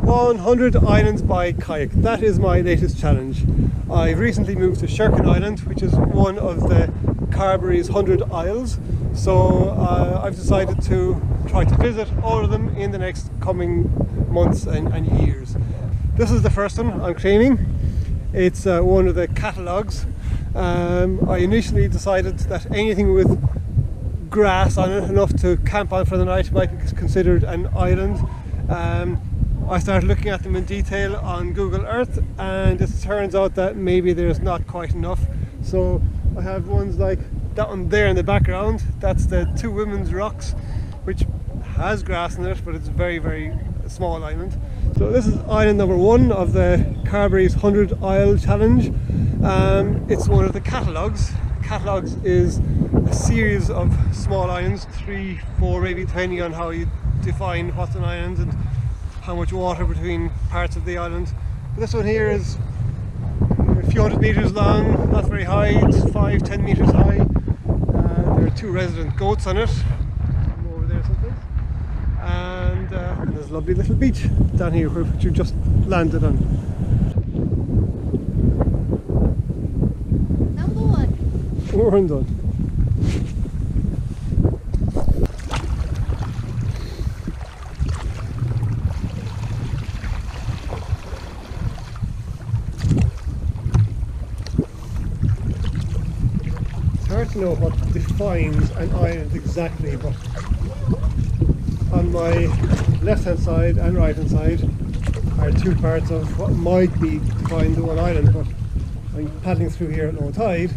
100 islands by kayak. That is my latest challenge. I've recently moved to Sherkin Island, which is one of the Carbery's 100 isles. So I've decided to try to visit all of them in the next coming months and years. This is the first one I'm claiming. It's one of the Catalogues. I initially decided that anything with grass on it, enough to camp on for the night, might be considered an island. I started looking at them in detail on Google Earth, and it turns out that maybe there's not quite enough. So I have ones like that one there in the background. That's the Two Women's Rocks, which has grass in it, but it's a very, very small island. So this is island number 1 of the Carbery's 100 Isle Challenge. It's one of the Catalogues. Catalogues is a series of small islands, 3, 4 maybe, depending on how you define what's an island and how much water between parts of the island. But this one here is a few hundred meters long, not very high, it's 5-10 meters high. There are 2 resident goats on it, over there someplace. And there's a lovely little beach down here which you just landed on. Number 1. We're done. Hard to know what defines an island exactly, but on my left hand side and right hand side are 2 parts of what might be defined as one island, but I'm paddling through here at low tide,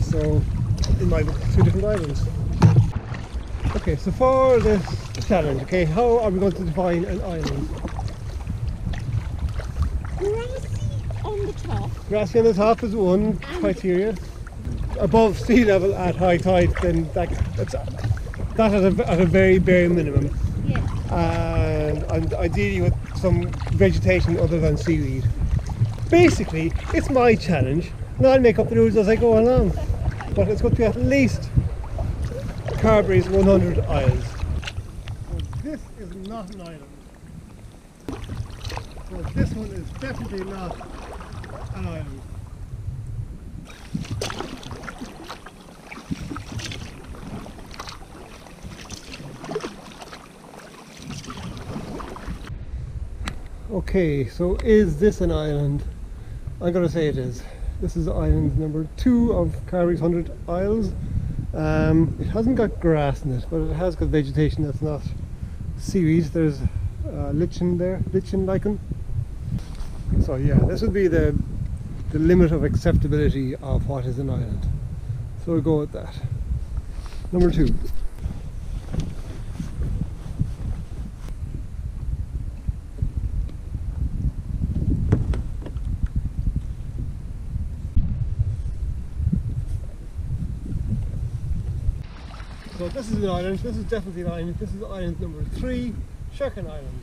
so it might be 2 different islands. Okay, so for this challenge, okay, how are we going to define an island? Grassy on the top. Grassy on the top is one criteria. Above sea level at high tide, then that's at a very bare minimum. Yes. And ideally with some vegetation other than seaweed. Basically, it's my challenge, and I'll make up the rules as I go along. But it's going to be at least Carbery's 100 Isles. So this is not an island. So this one is definitely not an island. Okay, so is this an island? I'm going to say it is. This is island number 2 of Carbery's 100 Isles. It hasn't got grass in it, but it has got vegetation that's not seaweed. There's lichen there, lichen lichen. So yeah, this would be the limit of acceptability of what is an island. So we'll go with that. Number 2. So this is an island, this is definitely an island, this is island number 3, Sherkin Island.